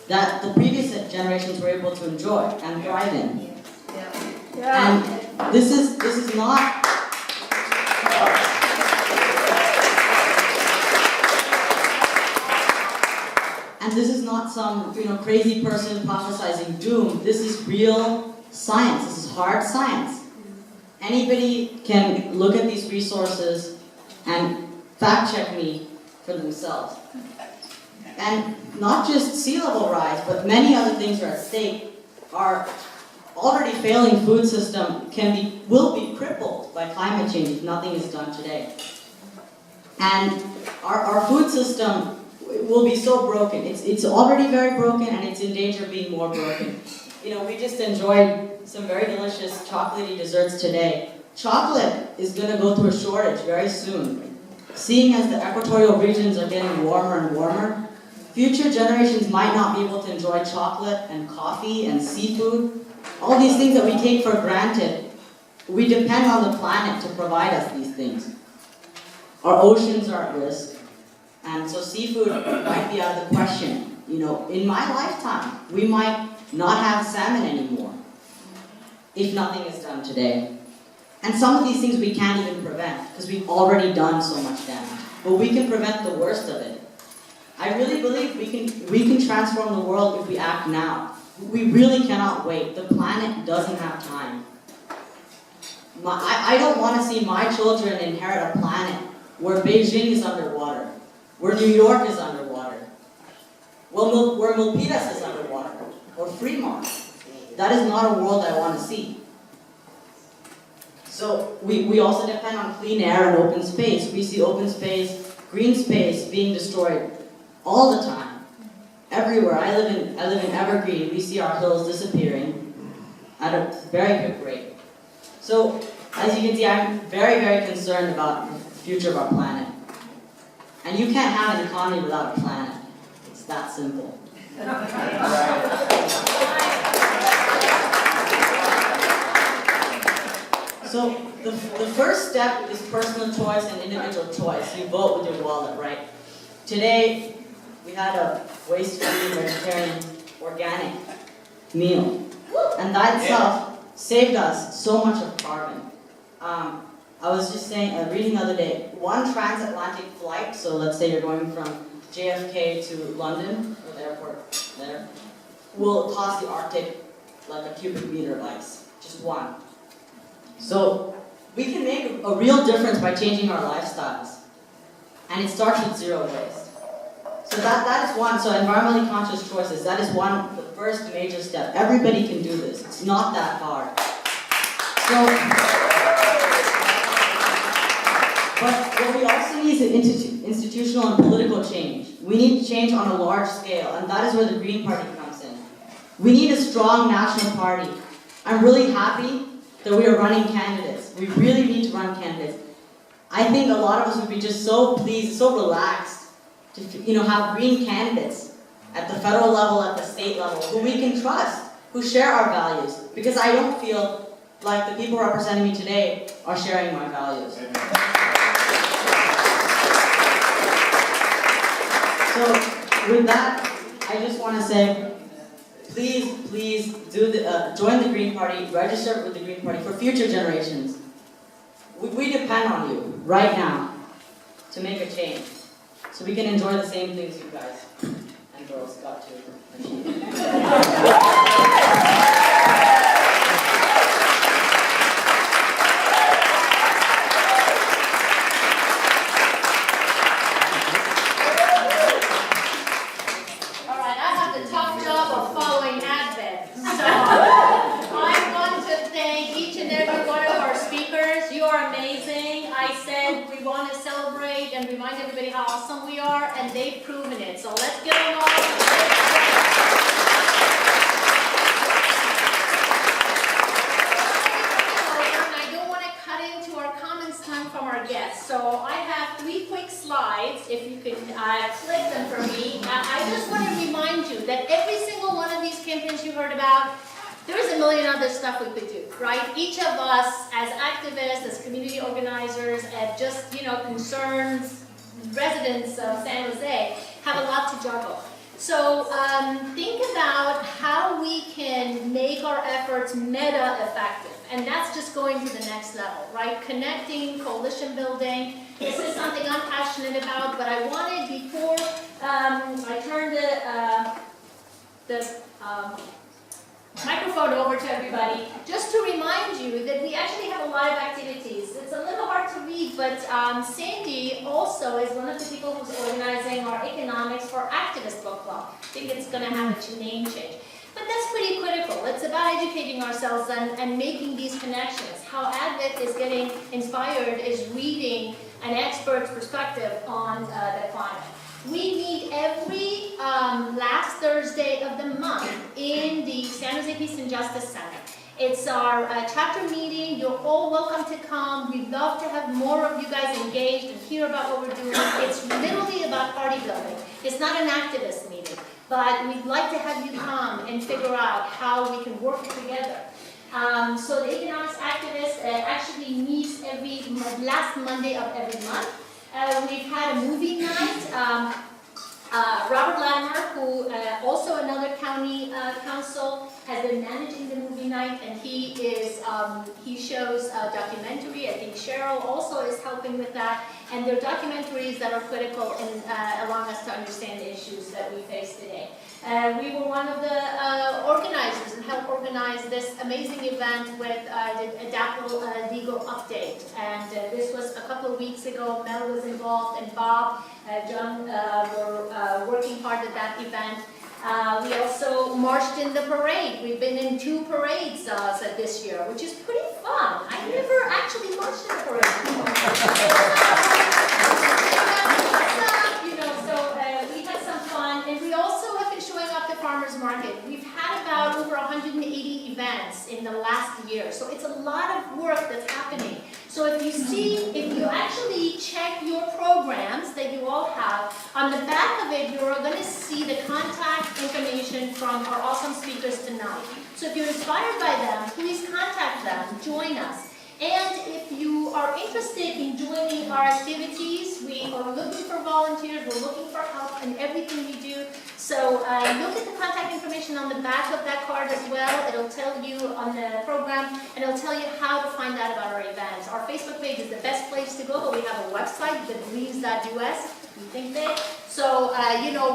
that the previous generations were able to enjoy and thrive in. And this is not some crazy person prophesizing doom. This is real science. This is hard science. Anybody can look at these resources and fact check me for themselves. And not just sea level rise, but many other things are at stake. Our already failing food system will be crippled by climate change if nothing is done today. And our food system will be so broken. It's already very broken, and it's in danger of being more broken. We just enjoyed some very delicious chocolatey desserts today. Chocolate is going to go through a shortage very soon. Seeing as the equatorial regions are getting warmer and warmer, future generations might not be able to enjoy chocolate and coffee and seafood. All these things that we take for granted, we depend on the planet to provide us these things. Our oceans are at risk, and so seafood might be out of the question. In my lifetime, we might not have salmon anymore if nothing is done today. And some of these things we can't even prevent because we've already done so much damage. But we can prevent the worst of it. I really believe we can transform the world if we act now. We really cannot wait. The planet doesn't have time. I don't want to see my children inherit a planet where Beijing is underwater, where New York is underwater, where Milpitas is underwater, or Fremont. That is not a world I want to see. So we also depend on clean air and open space. We see open space, green space being destroyed all the time, everywhere. I live in Evergreen. We see our hills disappearing at a very quick rate. So as you can see, I'm very, very concerned about the future of our planet. And you can't have an economy without a planet. It's that simple. So the first step is personal choice and individual choice. You vote with your wallet, right? Today, we had a waste-free, vegetarian, organic meal. And that itself saved us so much of carbon. I was just reading the other day, one transatlantic flight, so let's say you're going from JFK to London, or the airport there, will cost the Arctic like a cubic meter of ice. Just one. So we can make a real difference by changing our lifestyles. And it starts with zero waste. So that is one. So environmentally conscious choices, that is the first major step. Everybody can do this. It's not that hard. But what we also need is institutional and political change. We need change on a large scale, and that is where the Green Party comes in. We need a strong national party. I'm really happy that we are running candidates. We really need to run candidates. I think a lot of us would be just so pleased, so relaxed to have green candidates at the federal level, at the state level, who we can trust, who share our values. Because I don't feel like the people representing me today are sharing my values. So with that, I just want to say, please join the Green Party, register with the Green Party for future generations. We depend on you right now to make a change, so we can enjoy the same things you guys and girls got to achieve. All right, I have the tough job of following Advyth. So I want to thank each and every one of our speakers. You are amazing. I said we want to celebrate and remind everybody how awesome we are, and they've proven it. So let's give them all a big I don't want to cut into our comments time from our guests. So I have 3 quick slides, if you can click them for me. I just want to remind you that every single one of these campaigns you heard about, there is a million other stuff we could do, right? Each of us as activists, as community organizers, as just, concerned residents of San Jose have a lot to juggle. So think about how we can make our efforts meta effective. And that's just going to the next level, right? Connecting, coalition building. This is something I'm passionate about, but I wanted, before I turn the microphone over to everybody, just to remind you that we actually have a lot of activities. It's a little hard to read, but Sandy also is one of the people who's organizing our Economics for Activists book club. I think it's going to have a name change. But that's pretty critical. It's about educating ourselves and making these connections. How Advyth is getting inspired is reading an expert's perspective on the climate. We meet every last Thursday of the month in the San Jose Peace and Justice Center. It's our chapter meeting. You're all welcome to come. We'd love to have more of you guys engaged and hear about what we're doing. It's literally about party building. It's not an activist meeting, but we'd like to have you come and figure out how we can work together. So the Economics Activist actually meets every last Monday of every month. We've had a movie night. Robert Ledesma, who also another county council, has been managing the movie night, and he shows a documentary. I think Cheryl also is helping with that, and they're documentaries that are critical in allowing us to understand the issues that we face today. We were one of the organizers and helped organize this amazing event with the Adaptable Legal Update. And this was a couple of weeks ago. Mel was involved, and Bob, John were working hard at that event. We also marched in the parade. We've been in 2 parades this year, which is pretty fun. I never actually marched in a parade before. We had some fun, and we also have been showing up to farmers market. We've had about over 180 events in the last year, so it's a lot of work that's happening. So if you actually check your programs that you all have, on the back of it, you're going to see the contact information from our awesome speakers tonight. So if you're inspired by them, please contact them, join us. And if you are interested in joining our activities, we are looking for volunteers, we're looking for help in everything we do. So look at the contact information on the back of that card as well. It'll tell you on the program, and it'll tell you how to find out about our events. Our Facebook page is the best place to go, but we have a website, thegreens.us. We think big. So,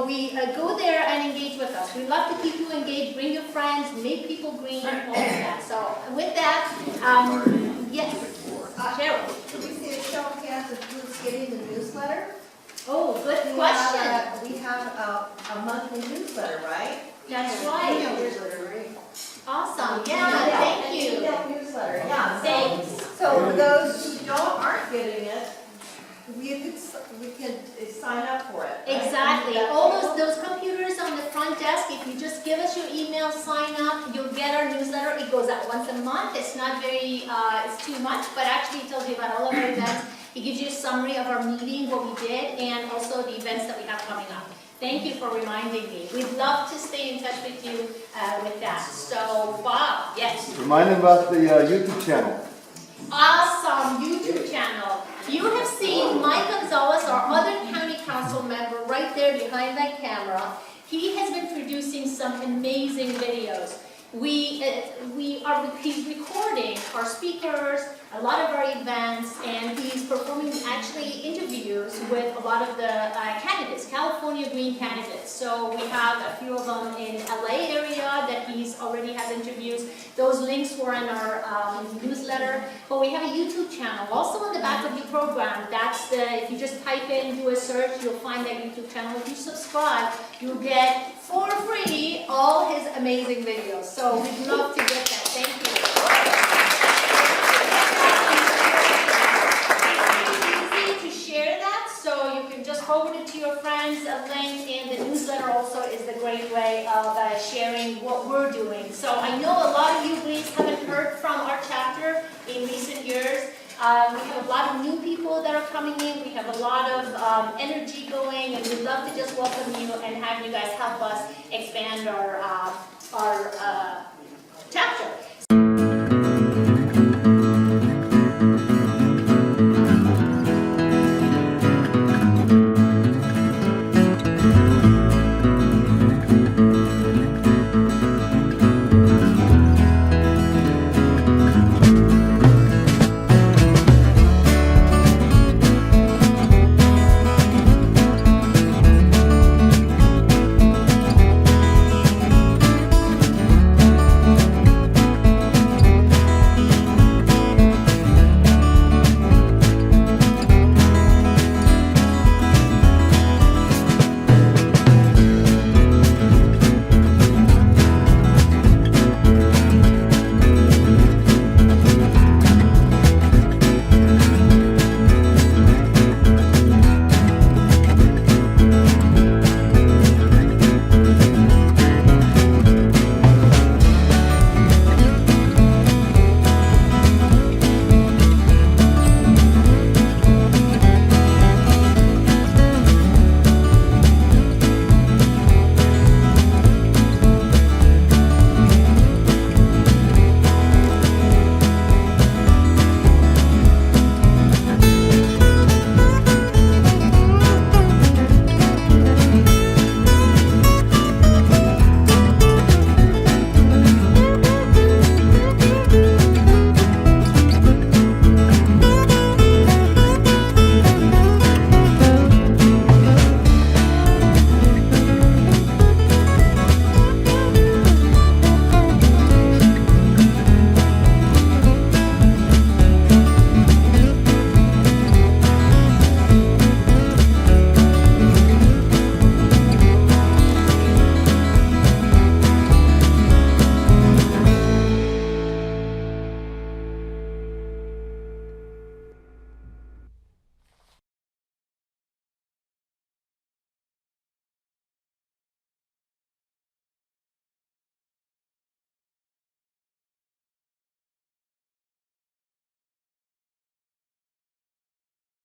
we go there and engage with us. We love to keep you engaged, bring your friends, make people green, all of that. So, with that, yes, Cheryl. Did we see a show of hands of who's getting the newsletter? Oh, good question. We have a monthly newsletter, right? That's right. Newsletter, right? Awesome. Yeah, thank you. That newsletter, yeah. Thanks. So for those who aren't getting it, we can sign up for it. Right? Exactly. All those computers on the front desk, if you just give us your email, sign up, you'll get our newsletter. It goes out once a month. It's not very, it's too much, but actually it tells you about all of our events. It gives you a summary of our meeting, what we did, and also the events that we have coming up. Thank you for reminding me. We'd love to stay in touch with you with that. So, Bob, yes. Remind them about the YouTube channel. Awesome YouTube channel. You have seen Mike Gonzalez, our other county council member, right there behind that camera. He has been producing some amazing videos. He's recording our speakers, a lot of our events, and he's performing actually interviews with a lot of the candidates, California Green candidates. So we have a few of them in LA area that he's already has interviews. Those links were in our newsletter. But we have a YouTube channel. Also on the back of your program, that's if you just type in, do a search, you'll find that YouTube channel. If you subscribe, you'll get for free all his amazing videos. So we'd love to get that. Thank you. It's easy to share that, so you can just forward it to your friends. A link in the newsletter also is the great way of sharing what we're doing. So I know a lot of you Greens haven't heard from our chapter in recent years. We have a lot of new people that are coming in. We have a lot of energy going, and we'd love to just welcome you and have you guys help us expand our chapter.